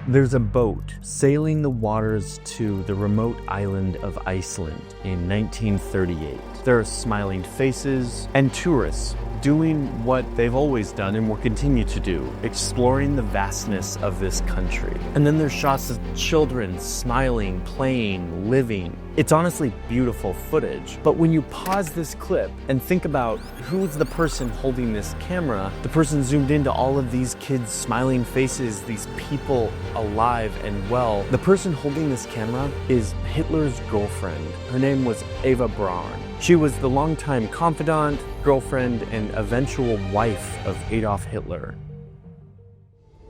There's a boat sailing the waters to the remote island of Iceland in 1938. There are smiling faces and tourists doing what they've always done and will continue to do, exploring the vastness of this country. And then there's shots of children smiling, playing, living. It's honestly beautiful footage. But when you pause this clip and think about who's the person holding this camera, the person zoomed into all of these kids' smiling faces, these people alive and well. The person holding this camera is Hitler's girlfriend. Her name was Eva Braun. She was the longtime confidant, girlfriend, and eventual wife of Adolf Hitler.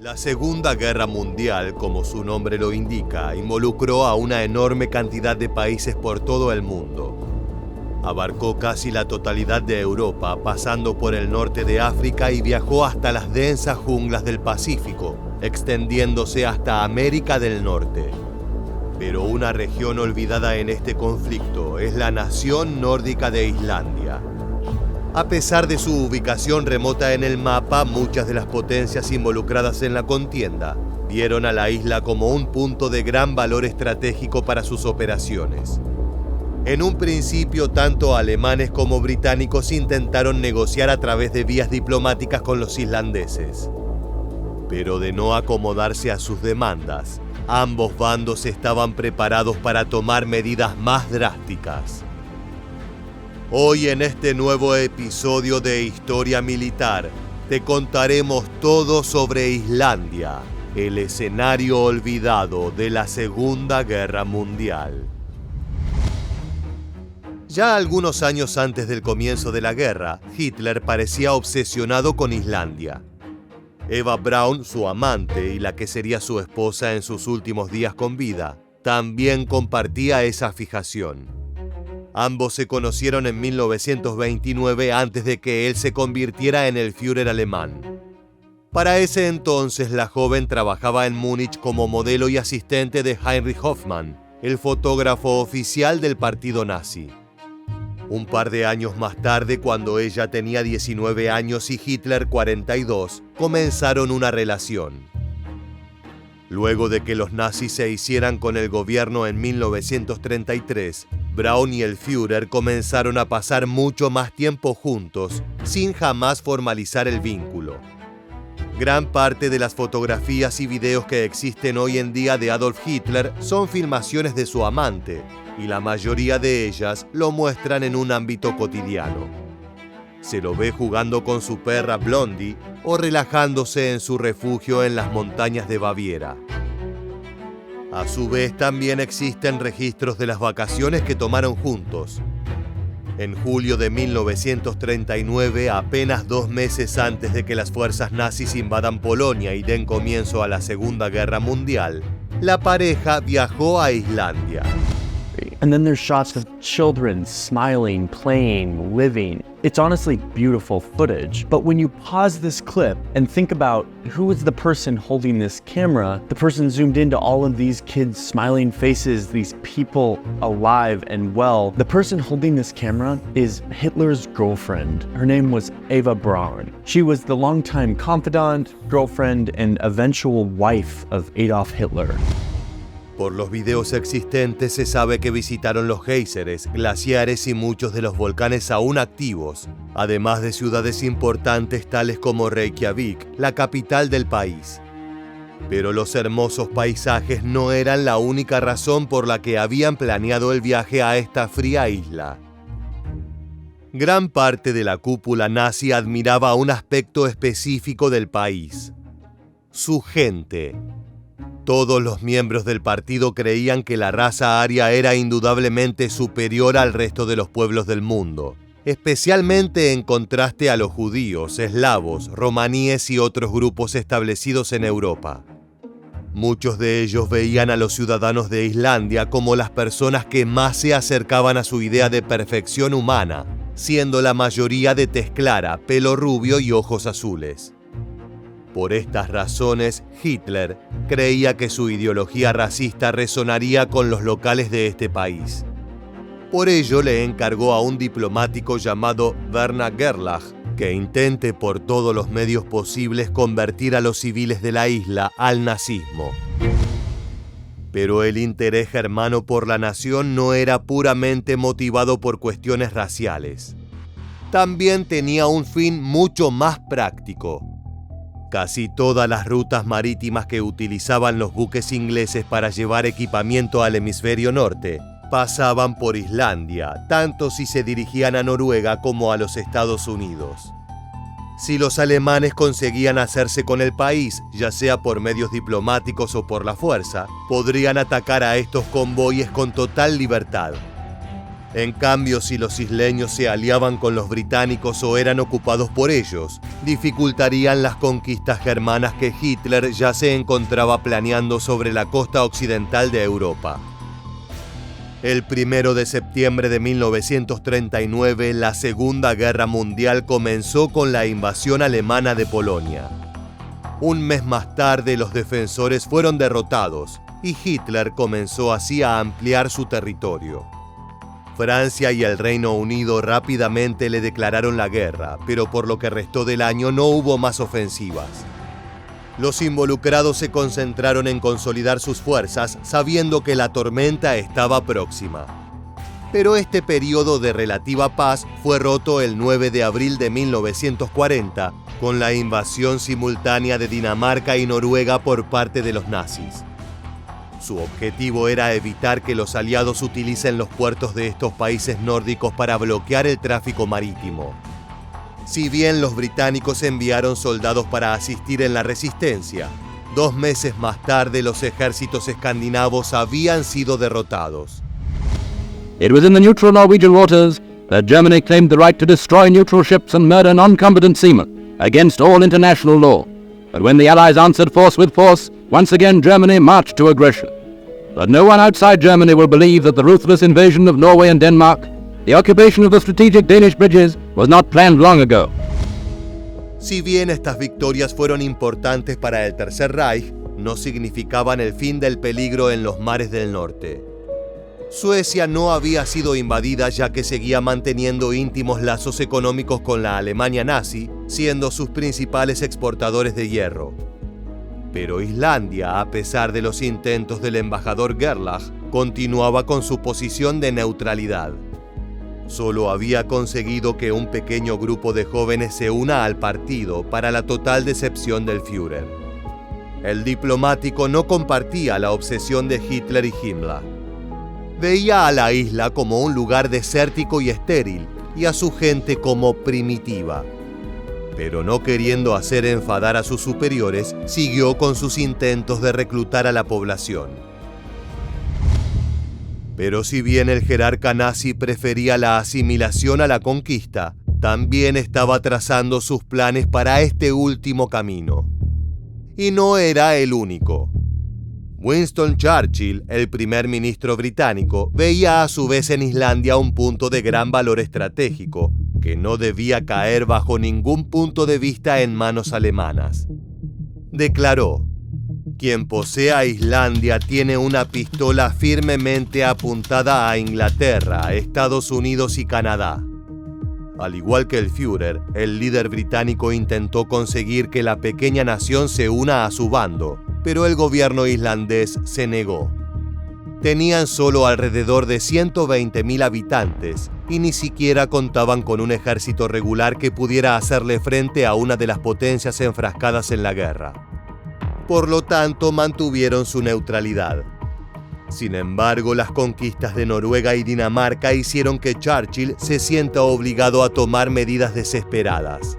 La Segunda Guerra Mundial, como su nombre lo indica, involucró a una enorme cantidad de países por todo el mundo. Abarcó casi la totalidad de Europa, pasando por el norte de África y viajó hasta las densas junglas del Pacífico, extendiéndose hasta América del Norte. Pero una región olvidada en este conflicto es la nación nórdica de Islandia. A pesar de su ubicación remota en el mapa, muchas de las potencias involucradas en la contienda vieron a la isla como un punto de gran valor estratégico para sus operaciones. En un principio, tanto alemanes como británicos intentaron negociar a través de vías diplomáticas con los islandeses. Pero de no acomodarse a sus demandas, ambos bandos estaban preparados para tomar medidas más drásticas. Hoy en este nuevo episodio de Historia Militar, te contaremos todo sobre Islandia, el escenario olvidado de la Segunda Guerra Mundial. Ya algunos años antes del comienzo de la guerra, Hitler parecía obsesionado con Islandia. Eva Braun, su amante y la que sería su esposa en sus últimos días con vida, también compartía esa fijación. Ambos se conocieron en 1929 antes de que él se convirtiera en el Führer alemán. Para ese entonces, la joven trabajaba en Múnich como modelo y asistente de Heinrich Hoffmann, el fotógrafo oficial del partido nazi. Un par de años más tarde, cuando ella tenía 19 años y Hitler 42, comenzaron una relación. Luego de que los nazis se hicieran con el gobierno en 1933, Braun y el Führer comenzaron a pasar mucho más tiempo juntos, sin jamás formalizar el vínculo. Gran parte de las fotografías y videos que existen hoy en día de Adolf Hitler son filmaciones de su amante, y la mayoría de ellas lo muestran en un ámbito cotidiano. Se lo ve jugando con su perra Blondie o relajándose en su refugio en las montañas de Baviera. A su vez, también existen registros de las vacaciones que tomaron juntos. En julio de 1939, apenas 2 meses antes de que las fuerzas nazis invadan Polonia y den comienzo a la Segunda Guerra Mundial, la pareja viajó a Islandia. And then there's shots of children smiling, playing, living. It's honestly beautiful footage. But when you pause this clip and think about who is the person holding this camera, the person zoomed into all of these kids' smiling faces, these people alive and well. The person holding this camera is Hitler's girlfriend. Her name was Eva Braun. She was the longtime confidant, girlfriend, and eventual wife of Adolf Hitler. Por los videos existentes se sabe que visitaron los géiseres, glaciares y muchos de los volcanes aún activos, además de ciudades importantes tales como Reykjavik, la capital del país. Pero los hermosos paisajes no eran la única razón por la que habían planeado el viaje a esta fría isla. Gran parte de la cúpula nazi admiraba un aspecto específico del país: su gente. Todos los miembros del partido creían que la raza aria era indudablemente superior al resto de los pueblos del mundo, especialmente en contraste a los judíos, eslavos, romaníes y otros grupos establecidos en Europa. Muchos de ellos veían a los ciudadanos de Islandia como las personas que más se acercaban a su idea de perfección humana, siendo la mayoría de tez clara, pelo rubio y ojos azules. Por estas razones, Hitler creía que su ideología racista resonaría con los locales de este país. Por ello, le encargó a un diplomático llamado Werner Gerlach que intente por todos los medios posibles convertir a los civiles de la isla al nazismo. Pero el interés germano por la nación no era puramente motivado por cuestiones raciales. También tenía un fin mucho más práctico. Casi todas las rutas marítimas que utilizaban los buques ingleses para llevar equipamiento al hemisferio norte pasaban por Islandia, tanto si se dirigían a Noruega como a los Estados Unidos. Si los alemanes conseguían hacerse con el país, ya sea por medios diplomáticos o por la fuerza, podrían atacar a estos convoyes con total libertad. En cambio, si los isleños se aliaban con los británicos o eran ocupados por ellos, dificultarían las conquistas germanas que Hitler ya se encontraba planeando sobre la costa occidental de Europa. El 1 de septiembre de 1939, la Segunda Guerra Mundial comenzó con la invasión alemana de Polonia. Un mes más tarde, los defensores fueron derrotados y Hitler comenzó así a ampliar su territorio. Francia y el Reino Unido rápidamente le declararon la guerra, pero por lo que restó del año no hubo más ofensivas. Los involucrados se concentraron en consolidar sus fuerzas, sabiendo que la tormenta estaba próxima. Pero este periodo de relativa paz fue roto el 9 de abril de 1940, con la invasión simultánea de Dinamarca y Noruega por parte de los nazis. Su objetivo era evitar que los aliados utilicen los puertos de estos países nórdicos para bloquear el tráfico marítimo. Si bien los británicos enviaron soldados para asistir en la resistencia, 2 meses más tarde los ejércitos escandinavos habían sido derrotados. It was in the neutral Norwegian waters that Germany claimed the right to destroy neutral ships and murder non-combatant seamen against all international law. But when the Allies answered force with force, once again Germany marched to aggression. But no one outside Germany will believe that the ruthless invasion of Norway and Denmark, the occupation of the strategic Danish bridges, was not planned long ago. Si bien estas victorias fueron importantes para el Tercer Reich, no significaban el fin del peligro en los mares del norte. Suecia no había sido invadida ya que seguía manteniendo íntimos lazos económicos con la Alemania nazi, siendo sus principales exportadores de hierro. Pero Islandia, a pesar de los intentos del embajador Gerlach, continuaba con su posición de neutralidad. Solo había conseguido que un pequeño grupo de jóvenes se una al partido para la total decepción del Führer. El diplomático no compartía la obsesión de Hitler y Himmler. Veía a la isla como un lugar desértico y estéril, y a su gente como primitiva. Pero no queriendo hacer enfadar a sus superiores, siguió con sus intentos de reclutar a la población. Pero si bien el jerarca nazi prefería la asimilación a la conquista, también estaba trazando sus planes para este último camino. Y no era el único. Winston Churchill, el primer ministro británico, veía a su vez en Islandia un punto de gran valor estratégico, que no debía caer bajo ningún punto de vista en manos alemanas. Declaró: quien posea Islandia tiene una pistola firmemente apuntada a Inglaterra, Estados Unidos y Canadá. Al igual que el Führer, el líder británico intentó conseguir que la pequeña nación se una a su bando, pero el gobierno islandés se negó. Tenían solo alrededor de 120.000 habitantes y ni siquiera contaban con un ejército regular que pudiera hacerle frente a una de las potencias enfrascadas en la guerra. Por lo tanto, mantuvieron su neutralidad. Sin embargo, las conquistas de Noruega y Dinamarca hicieron que Churchill se sienta obligado a tomar medidas desesperadas.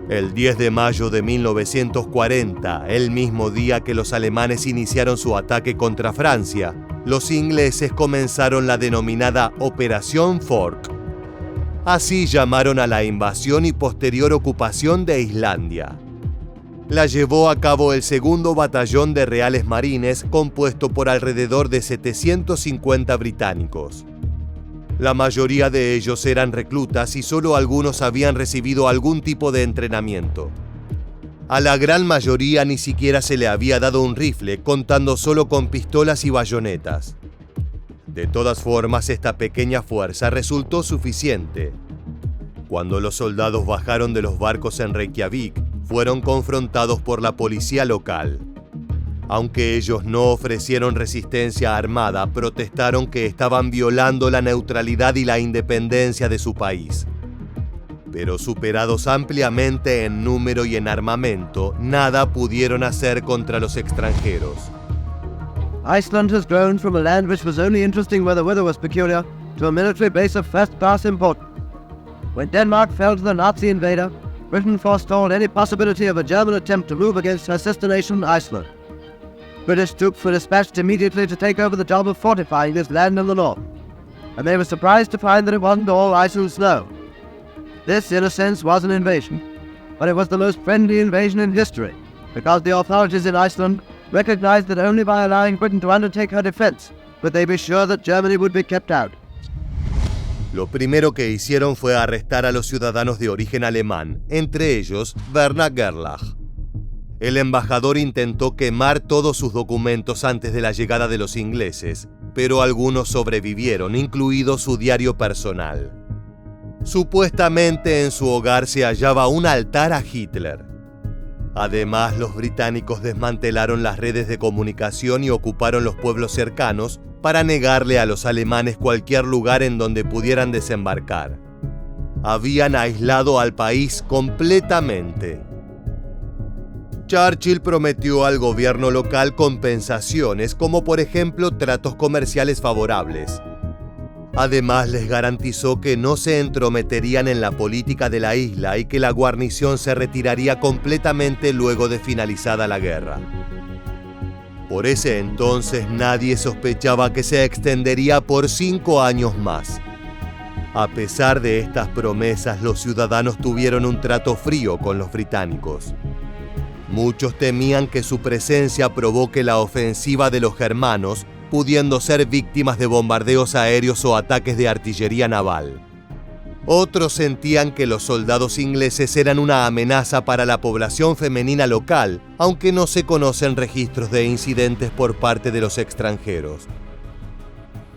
El 10 de mayo de 1940, el mismo día que los alemanes iniciaron su ataque contra Francia, los ingleses comenzaron la denominada Operación Fork. Así llamaron a la invasión y posterior ocupación de Islandia. La llevó a cabo el 2º Batallón de Reales Marines, compuesto por alrededor de 750 británicos. La mayoría de ellos eran reclutas y solo algunos habían recibido algún tipo de entrenamiento. A la gran mayoría ni siquiera se le había dado un rifle, contando solo con pistolas y bayonetas. De todas formas, esta pequeña fuerza resultó suficiente. Cuando los soldados bajaron de los barcos en Reykjavik, fueron confrontados por la policía local. Aunque ellos no ofrecieron resistencia armada, protestaron que estaban violando la neutralidad y la independencia de su país. Pero superados ampliamente en número y en armamento, nada pudieron hacer contra los extranjeros. Iceland has grown from a land which was only interesting where the weather was peculiar to a military base of first-class importance. When Denmark fell to the Nazi invader, Britain forestalled any possibility of a German attempt to move against her sister nation, Iceland. British troops were dispatched immediately to take over the job of fortifying this land in the north, and they were surprised to find that it wasn't all ice and snow. This, in a sense, was an invasion, but it was the most friendly invasion in history, because the authorities in Iceland recognized that only by allowing Britain to undertake her defense could they be sure that Germany would be kept out. Lo primero que hicieron fue arrestar a los ciudadanos de origen alemán, entre ellos Werner Gerlach. El embajador intentó quemar todos sus documentos antes de la llegada de los ingleses, pero algunos sobrevivieron, incluido su diario personal. Supuestamente en su hogar se hallaba un altar a Hitler. Además, los británicos desmantelaron las redes de comunicación y ocuparon los pueblos cercanos para negarle a los alemanes cualquier lugar en donde pudieran desembarcar. Habían aislado al país completamente. Churchill prometió al gobierno local compensaciones, como por ejemplo tratos comerciales favorables. Además, les garantizó que no se entrometerían en la política de la isla y que la guarnición se retiraría completamente luego de finalizada la guerra. Por ese entonces nadie sospechaba que se extendería por 5 años más. A pesar de estas promesas, los ciudadanos tuvieron un trato frío con los británicos. Muchos temían que su presencia provoque la ofensiva de los germanos, pudiendo ser víctimas de bombardeos aéreos o ataques de artillería naval. Otros sentían que los soldados ingleses eran una amenaza para la población femenina local, aunque no se conocen registros de incidentes por parte de los extranjeros.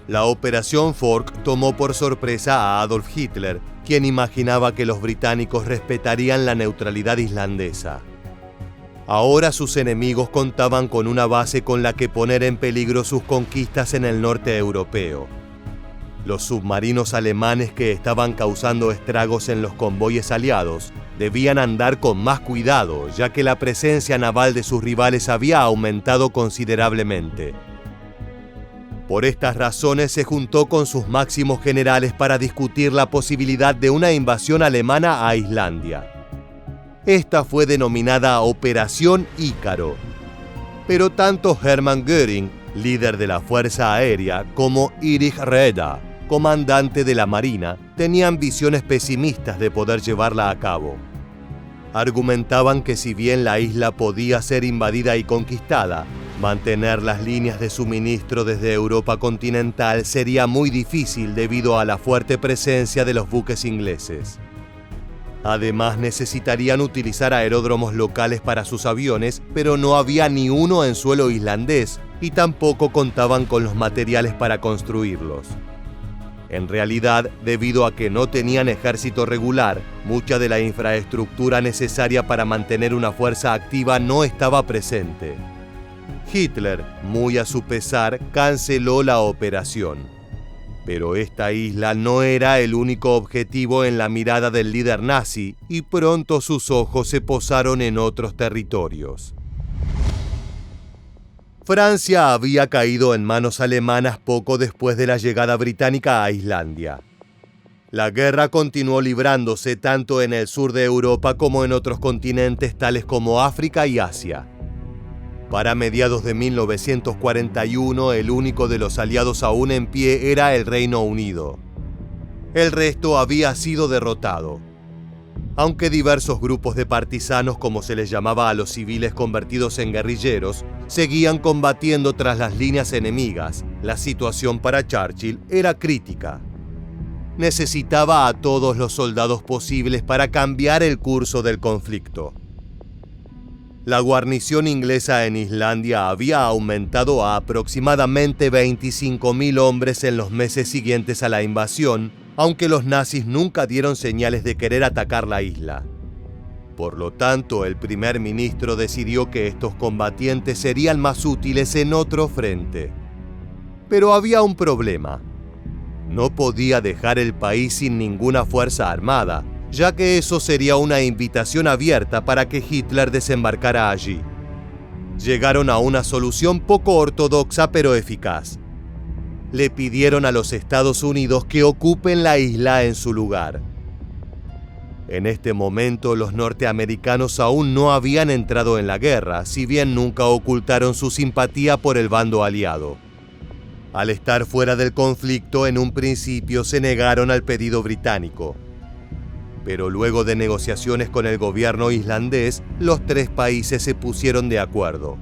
La Operación Fork tomó por sorpresa a Adolf Hitler, quien imaginaba que los británicos respetarían la neutralidad islandesa. Ahora sus enemigos contaban con una base con la que poner en peligro sus conquistas en el norte europeo. Los submarinos alemanes que estaban causando estragos en los convoyes aliados debían andar con más cuidado, ya que la presencia naval de sus rivales había aumentado considerablemente. Por estas razones se juntó con sus máximos generales para discutir la posibilidad de una invasión alemana a Islandia. Esta fue denominada Operación Ícaro. Pero tanto Hermann Göring, líder de la Fuerza Aérea, como Erich Raeder, comandante de la Marina, tenían visiones pesimistas de poder llevarla a cabo. Argumentaban que si bien la isla podía ser invadida y conquistada, mantener las líneas de suministro desde Europa continental sería muy difícil debido a la fuerte presencia de los buques ingleses. Además, necesitarían utilizar aeródromos locales para sus aviones, pero no había ni uno en suelo islandés y tampoco contaban con los materiales para construirlos. En realidad, debido a que no tenían ejército regular, mucha de la infraestructura necesaria para mantener una fuerza activa no estaba presente. Hitler, muy a su pesar, canceló la operación. Pero esta isla no era el único objetivo en la mirada del líder nazi y pronto sus ojos se posaron en otros territorios. Francia había caído en manos alemanas poco después de la llegada británica a Islandia. La guerra continuó librándose tanto en el sur de Europa como en otros continentes tales como África y Asia. Para mediados de 1941, el único de los aliados aún en pie era el Reino Unido. El resto había sido derrotado. Aunque diversos grupos de partisanos, como se les llamaba a los civiles convertidos en guerrilleros, seguían combatiendo tras las líneas enemigas, la situación para Churchill era crítica. Necesitaba a todos los soldados posibles para cambiar el curso del conflicto. La guarnición inglesa en Islandia había aumentado a aproximadamente 25.000 hombres en los meses siguientes a la invasión, aunque los nazis nunca dieron señales de querer atacar la isla. Por lo tanto, el primer ministro decidió que estos combatientes serían más útiles en otro frente. Pero había un problema. No podía dejar el país sin ninguna fuerza armada, ya que eso sería una invitación abierta para que Hitler desembarcara allí. Llegaron a una solución poco ortodoxa pero eficaz. Le pidieron a los Estados Unidos que ocupen la isla en su lugar. En este momento, los norteamericanos aún no habían entrado en la guerra, si bien nunca ocultaron su simpatía por el bando aliado. Al estar fuera del conflicto, en un principio se negaron al pedido británico. Pero luego de negociaciones con el gobierno islandés, los tres países se pusieron de acuerdo.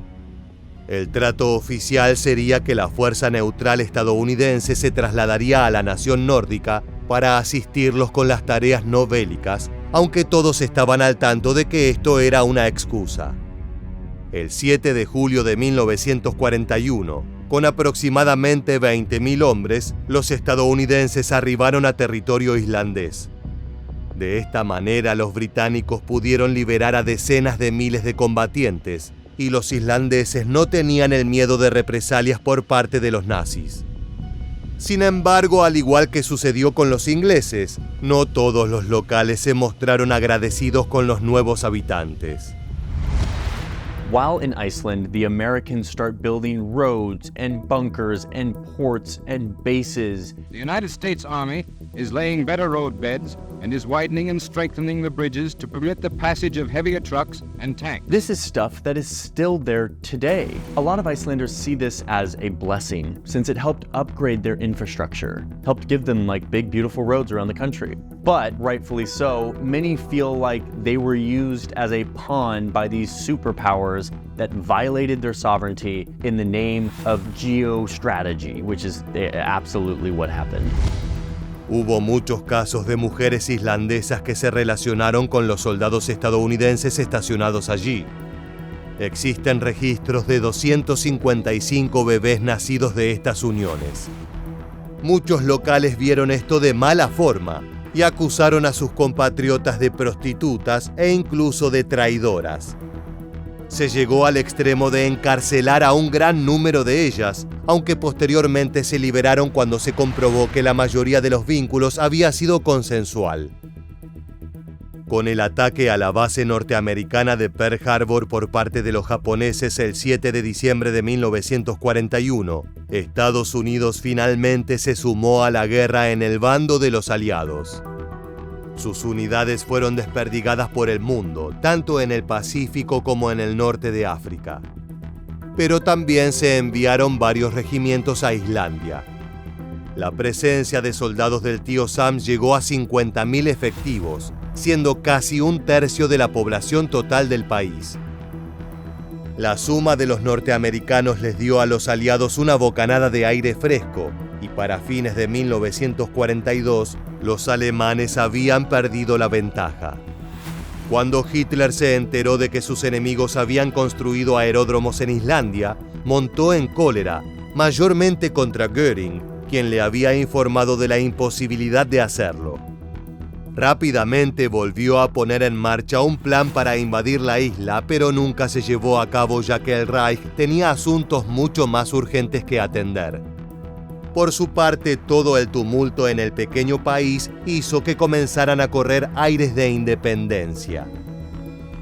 El trato oficial sería que la fuerza neutral estadounidense se trasladaría a la nación nórdica para asistirlos con las tareas no bélicas, aunque todos estaban al tanto de que esto era una excusa. El 7 de julio de 1941, con aproximadamente 20.000 hombres, los estadounidenses arribaron a territorio islandés. De esta manera, los británicos pudieron liberar a decenas de miles de combatientes, y los islandeses no tenían el miedo de represalias por parte de los nazis. Sin embargo, al igual que sucedió con los ingleses, no todos los locales se mostraron agradecidos con los nuevos habitantes. While in Iceland, the Americans start building roads and bunkers and ports and bases. The United States Army is laying better road beds and is widening and strengthening the bridges to permit the passage of heavier trucks and tanks. This is stuff that is still there today. A lot of Icelanders see this as a blessing, since it helped upgrade their infrastructure, helped give them like big, beautiful roads around the country. But rightfully so, many feel like they were used as a pawn by these superpowers that violated their sovereignty in the name of geostrategy, which is absolutely what happened. Hubo muchos casos de mujeres islandesas que se relacionaron con los soldados estadounidenses estacionados allí. Existen registros de 255 bebés nacidos de estas uniones. Muchos locales vieron esto de mala forma y acusaron a sus compatriotas de prostitutas e incluso de traidoras. Se llegó al extremo de encarcelar a un gran número de ellas, aunque posteriormente se liberaron cuando se comprobó que la mayoría de los vínculos había sido consensual. Con el ataque a la base norteamericana de Pearl Harbor por parte de los japoneses el 7 de diciembre de 1941, Estados Unidos finalmente se sumó a la guerra en el bando de los aliados. Sus unidades fueron desperdigadas por el mundo, tanto en el Pacífico como en el norte de África. Pero también se enviaron varios regimientos a Islandia. La presencia de soldados del tío Sam llegó a 50.000 efectivos, siendo casi un tercio de la población total del país. La suma de los norteamericanos les dio a los aliados una bocanada de aire fresco, y para fines de 1942, los alemanes habían perdido la ventaja. Cuando Hitler se enteró de que sus enemigos habían construido aeródromos en Islandia, montó en cólera, mayormente contra Göring, quien le había informado de la imposibilidad de hacerlo. Rápidamente volvió a poner en marcha un plan para invadir la isla, pero nunca se llevó a cabo ya que el Reich tenía asuntos mucho más urgentes que atender. Por su parte, todo el tumulto en el pequeño país hizo que comenzaran a correr aires de independencia.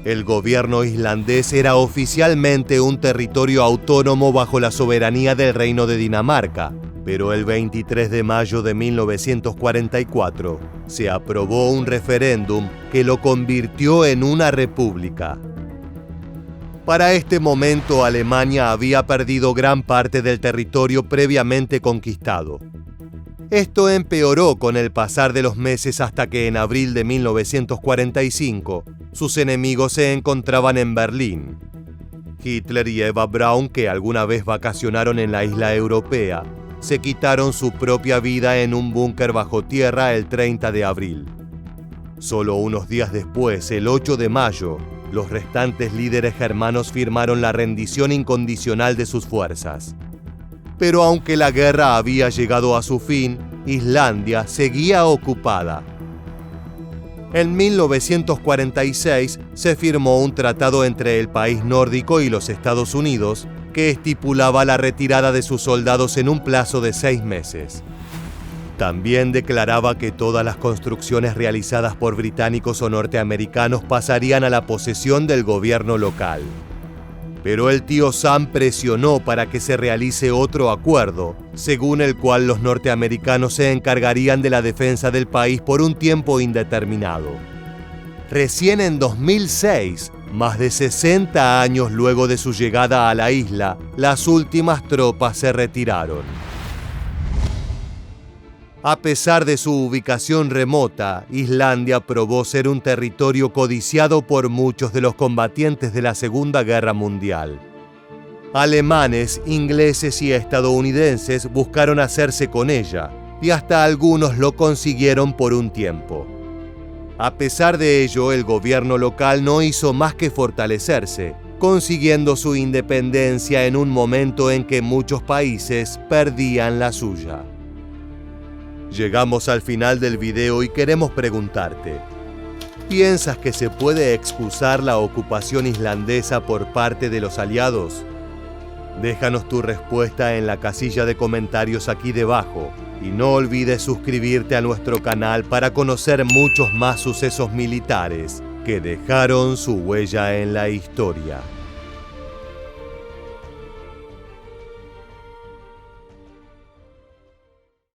El gobierno islandés era oficialmente un territorio autónomo bajo la soberanía del Reino de Dinamarca, pero el 23 de mayo de 1944 se aprobó un referéndum que lo convirtió en una república. Para este momento, Alemania había perdido gran parte del territorio previamente conquistado. Esto empeoró con el pasar de los meses hasta que en abril de 1945 sus enemigos se encontraban en Berlín. Hitler y Eva Braun, que alguna vez vacacionaron en la isla europea, se quitaron su propia vida en un búnker bajo tierra el 30 de abril. Solo unos días después, el 8 de mayo, los restantes líderes germanos firmaron la rendición incondicional de sus fuerzas. Pero aunque la guerra había llegado a su fin, Islandia seguía ocupada. En 1946 se firmó un tratado entre el país nórdico y los Estados Unidos que estipulaba la retirada de sus soldados en un plazo de 6 meses. También declaraba que todas las construcciones realizadas por británicos o norteamericanos pasarían a la posesión del gobierno local. Pero el tío Sam presionó para que se realice otro acuerdo, según el cual los norteamericanos se encargarían de la defensa del país por un tiempo indeterminado. Recién en 2006, más de 60 años luego de su llegada a la isla, las últimas tropas se retiraron. A pesar de su ubicación remota, Islandia probó ser un territorio codiciado por muchos de los combatientes de la Segunda Guerra Mundial. Alemanes, ingleses y estadounidenses buscaron hacerse con ella, y hasta algunos lo consiguieron por un tiempo. A pesar de ello, el gobierno local no hizo más que fortalecerse, consiguiendo su independencia en un momento en que muchos países perdían la suya. Llegamos al final del video y queremos preguntarte: ¿piensas que se puede excusar la ocupación islandesa por parte de los aliados? Déjanos tu respuesta en la casilla de comentarios aquí debajo y no olvides suscribirte a nuestro canal para conocer muchos más sucesos militares que dejaron su huella en la historia.